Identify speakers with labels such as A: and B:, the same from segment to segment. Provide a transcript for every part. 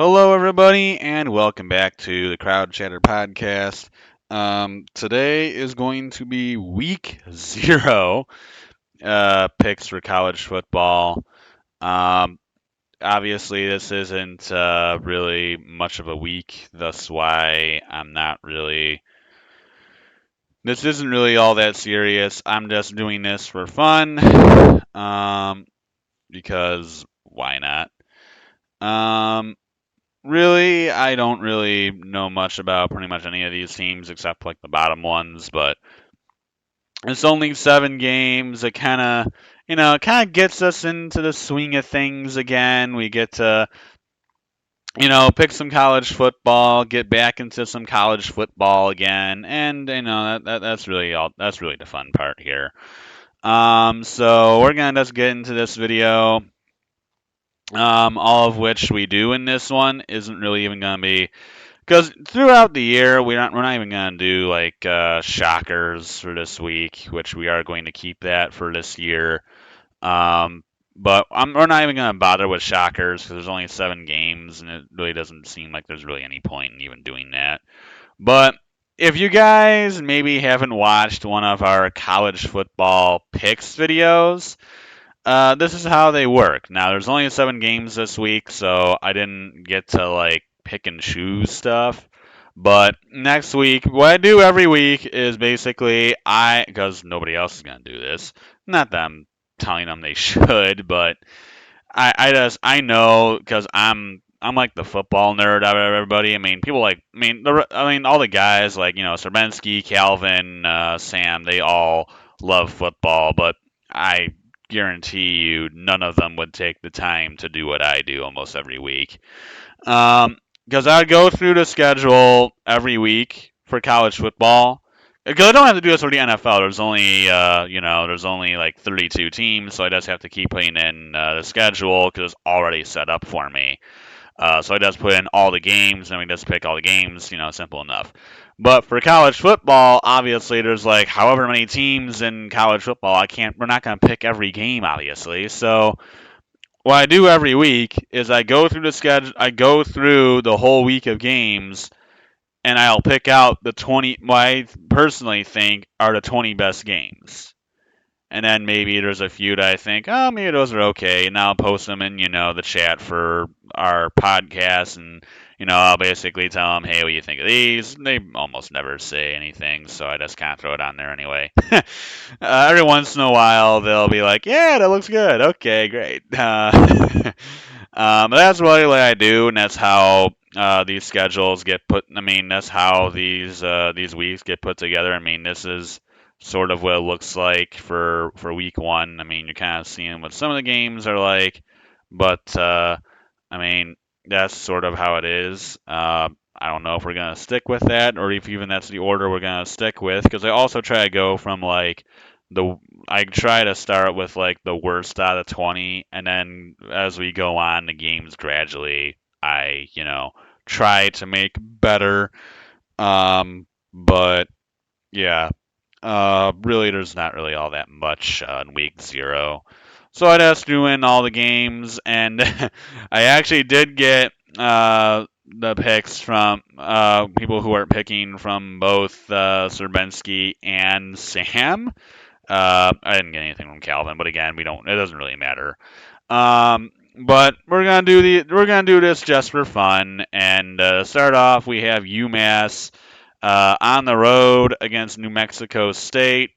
A: Hello, everybody, and welcome back to the Crowd Chatter Podcast. Today is going to be week zero picks for college football. Um, Obviously, this isn't really much of a week, thus why I'm not really. This isn't really all that serious. I'm just doing this for fun, because why not? Um, Really, I don't really know much about pretty much any of these teams except like the bottom ones, but it's only 7 games. It kind of gets us into the swing of things again. We get to, pick some college football, get back into some college football again, and that's really all. That's really the fun part here. So we're gonna just get into this video. All of which we do in this one isn't really even gonna be. Because throughout the year, we're not even gonna do like shockers for this week, which we are going to keep that for this year. Um, but we're not even gonna bother with shockers because there's only 7 games, and it really doesn't seem like there's really any point in even doing that. But if you guys maybe haven't watched one of our college football picks videos, this is how they work. Now, there's only 7 games this week, so I didn't get to like pick and choose stuff. But next week, what I do every week is basically because nobody else is gonna do this. Not that I'm telling them they should, but I know because I'm like the football nerd out of everybody. I mean, people like all the guys like Serbensky, Calvin, Sam, they all love football, but I guarantee you none of them would take the time to do what I do almost every week. Because I go through the schedule every week for college football. Because I don't have to do this for the NFL. There's only like 32 teams, so I just have to keep putting in the schedule because it's already set up for me. So I just put in all the games, and we just pick all the games. Simple enough. But for college football, obviously, there's like however many teams in college football. We're not going to pick every game, obviously. So what I do every week is I go through the schedule, I go through the whole week of games, and I'll pick out the 20, what I personally think are the 20 best games. And then maybe there's a few that I think, oh, maybe those are okay. And I'll post them in, the chat for our podcast. And, I'll basically tell them, hey, what do you think of these? They almost never say anything, so I just kind of throw it on there anyway. Every once in a while, they'll be like, yeah, that looks good. Okay, great. But that's really what I do, and that's how these schedules get put. I mean, that's how these weeks get put together. I mean, this is sort of what it looks like for week one. I mean, you're kind of seeing what some of the games are like, but I mean, that's sort of how it is. I don't know if we're gonna stick with that, or if even that's the order we're gonna stick with, because I also try to go from like the I try to start with like the worst out of 20, and then as we go on the games gradually, I try to make better. But yeah, really, there's not really all that much in week zero. So I just threw in all the games, and I actually did get the picks from people who are picking from both Serbensky and Sam. I didn't get anything from Calvin, but again, we don't. It doesn't really matter. But we're gonna do this just for fun, and start off. We have UMass on the road against New Mexico State.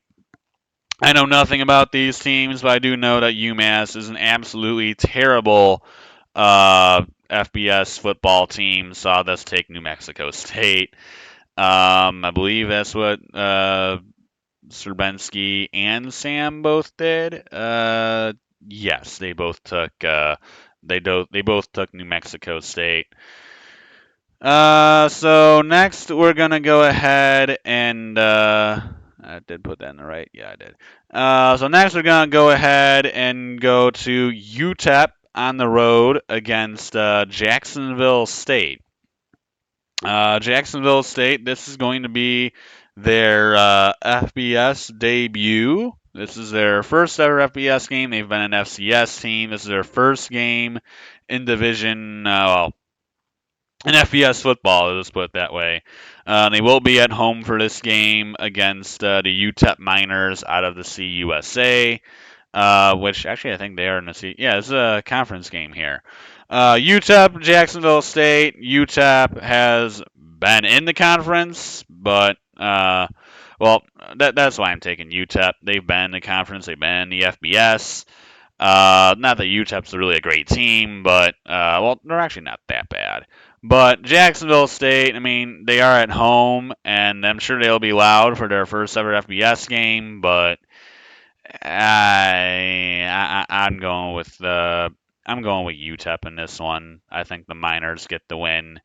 A: I know nothing about these teams, but I do know that UMass is an absolutely terrible FBS football team. So I'll just take New Mexico State. I believe that's what Serbensky and Sam both did. Yes, they both took they both took New Mexico State. So next we're gonna go ahead and I did put that in the right. Yeah, I did. So next we're gonna go ahead and go to UTEP on the road against Jacksonville State. Jacksonville State. This is going to be their FBS debut. This is their first ever FBS game. They've been an FCS team. This is their first game in Division. Well, in FBS football, let's put it that way. They will be at home for this game against the UTEP Miners out of the CUSA, which actually I think they are in the C. Yeah, it's a conference game here. UTEP, Jacksonville State. UTEP has been in the conference, but well, that's why I'm taking UTEP. They've been in the conference. They've been in the FBS. Not that UTEP's really a great team, but well, they're actually not that bad. But Jacksonville State, I mean, they are at home, and I'm sure they'll be loud for their first ever FBS game. But I'm going with UTEP in this one. I think the Miners get the win,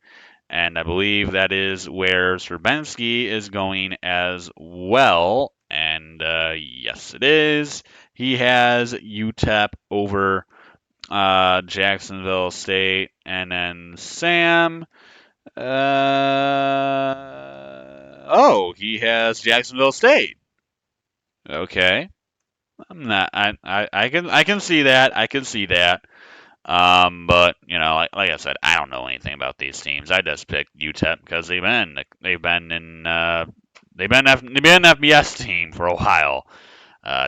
A: and I believe that is where Srebenski is going as well. And yes, it is. He has UTEP over Jacksonville State, and then Sam. Oh, he has Jacksonville State. Okay, I'm not. I can see that. I can see that. But like I said, I don't know anything about these teams. I just picked UTEP because they've been an FBS team for a while.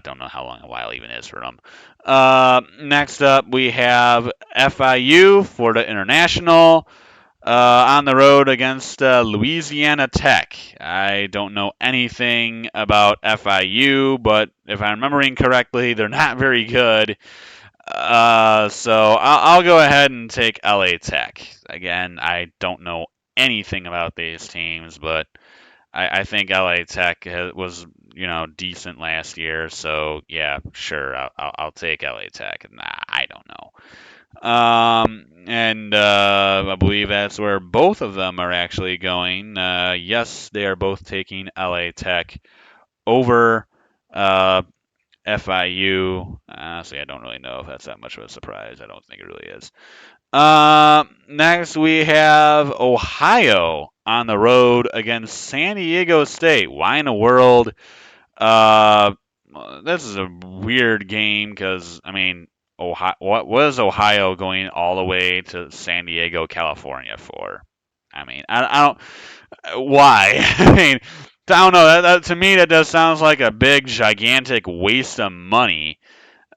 A: Don't know how long a while even is for them. Next up, we have FIU, Florida International, on the road against Louisiana Tech. I don't know anything about FIU, but if I'm remembering correctly, they're not very good. So I'll go ahead and take LA Tech. Again, I don't know anything about these teams, but I think LA Tech was decent last year. So yeah, sure, I'll take LA Tech. Nah, I don't know. And I believe that's where both of them are actually going. Yes, they are both taking LA Tech over FIU. Honestly, I don't really know if that's that much of a surprise. I don't think it really is. Next, we have Ohio on the road against San Diego State. Why in the world? Uh, this is a weird game because, I mean, Ohio, what was Ohio going all the way to San Diego, California for? I mean, I don't. Why? I mean, I don't know. To me, that does sounds like a big, gigantic waste of money.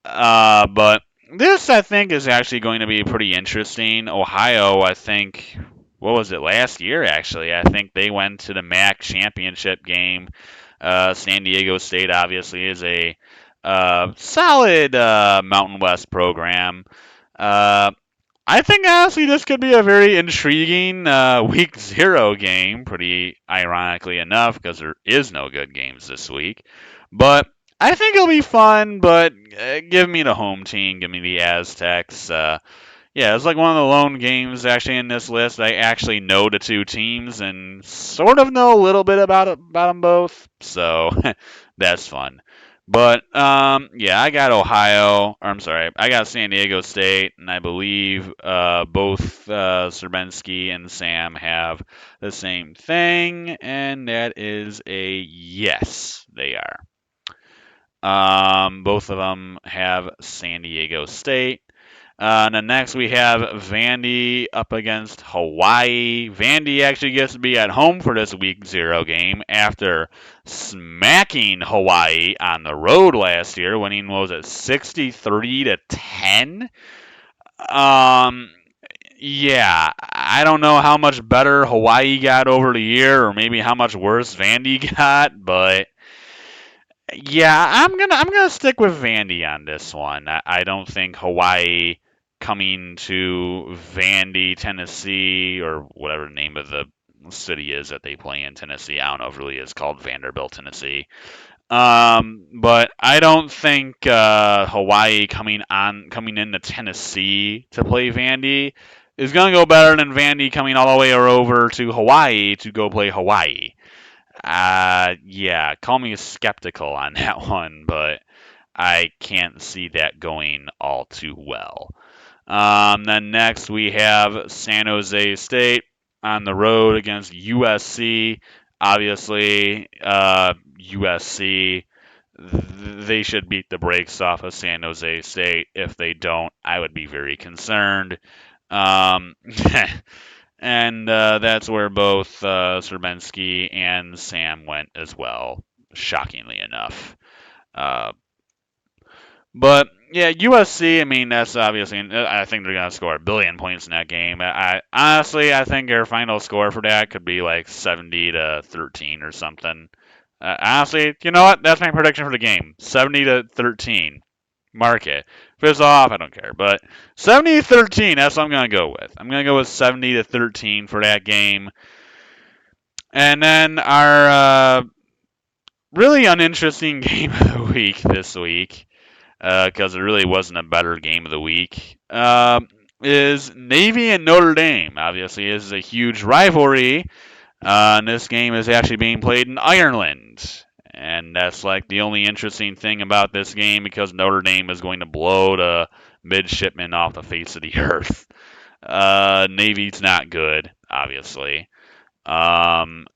A: But this, I think, is actually going to be pretty interesting. Ohio, I think, what was it, last year, actually? I think they went to the MAC championship game. San Diego State, obviously, is a solid Mountain West program. Uh, I think honestly this could be a very intriguing week zero game, pretty ironically enough, because there is no good games this week. But I think it'll be fun, but give me the home team, give me the Aztecs. Yeah, it's like one of the lone games actually in this list. I actually know the two teams and sort of know a little bit about them both, so that's fun. But yeah, I got Ohio. Or I'm sorry, I got San Diego State, and I believe both Serbensky and Sam have the same thing, and that is a yes. They are. Both of them have San Diego State. And then next we have Vandy up against Hawaii. Vandy actually gets to be at home for this week zero game after smacking Hawaii on the road last year, winning what was it 63-10. Um, yeah, I don't know how much better Hawaii got over the year, or maybe how much worse Vandy got, but yeah, I'm gonna stick with Vandy on this one. I don't think Hawaii coming to Vandy, Tennessee, or whatever the name of the city is that they play in Tennessee. I don't know if it really is called Vanderbilt, Tennessee. But I don't think Hawaii coming into Tennessee to play Vandy is gonna go better than Vandy coming all the way over to Hawaii to go play Hawaii. Yeah, call me skeptical on that one, but I can't see that going all too well. Then next we have San Jose State on the road against USC. Obviously, USC, they should beat the brakes off of San Jose State. If they don't, I would be very concerned. Um, and that's where both Serbensky and Sam went as well, shockingly enough. Uh, but yeah, USC. I mean, that's obviously. I think they're gonna score a billion points in that game. I honestly, I think their final score for that could be like 70-13 or something. Honestly, you know what? That's my prediction for the game: 70-13. Mark it. If it's off, I don't care. But 70-13, that's what I'm gonna go with. I'm gonna go with 70-13 for that game. And then our really uninteresting game of the week this week, because there really wasn't a better game of the week, is Navy and Notre Dame. Obviously, this is a huge rivalry. And this game is actually being played in Ireland. And that's like the only interesting thing about this game because Notre Dame is going to blow the midshipmen off the face of the earth. Navy's not good, obviously. And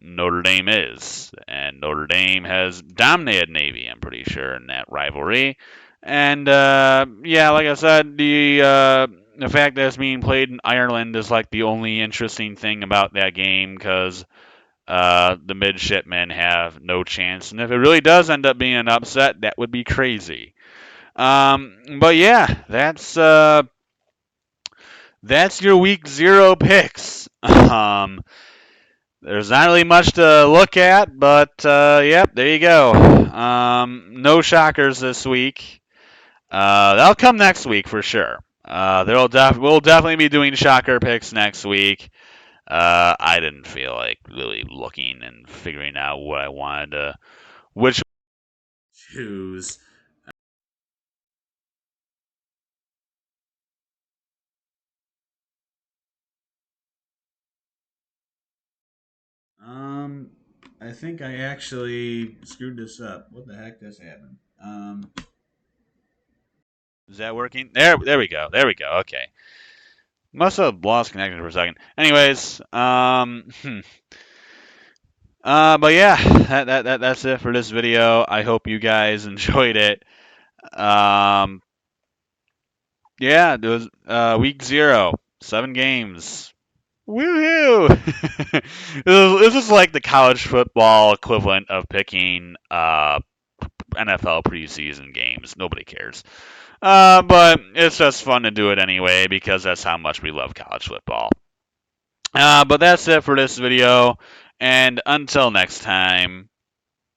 A: Notre Dame is. And Notre Dame has dominated Navy, I'm pretty sure, in that rivalry. And yeah, like I said, the fact that it's being played in Ireland is like the only interesting thing about that game because the midshipmen have no chance. And if it really does end up being an upset, that would be crazy. But yeah, that's your week 0 picks. There's not really much to look at, but yep, there you go. No shockers this week. That'll come next week for sure. We'll definitely be doing shocker picks next week. I didn't feel like really looking and figuring out what I wanted to, which choose. Um, I think I actually screwed this up. What the heck just happened? Is that working? There we go. There we go. Okay. Must have lost connection for a second. Anyways, but yeah, that's it for this video. I hope you guys enjoyed it. Um, yeah, it was week 0, 7 games. Woohoo! This is like the college football equivalent of picking NFL preseason games. Nobody cares. But it's just fun to do it anyway because that's how much we love college football. But that's it for this video. And until next time,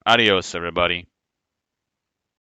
A: adios, everybody.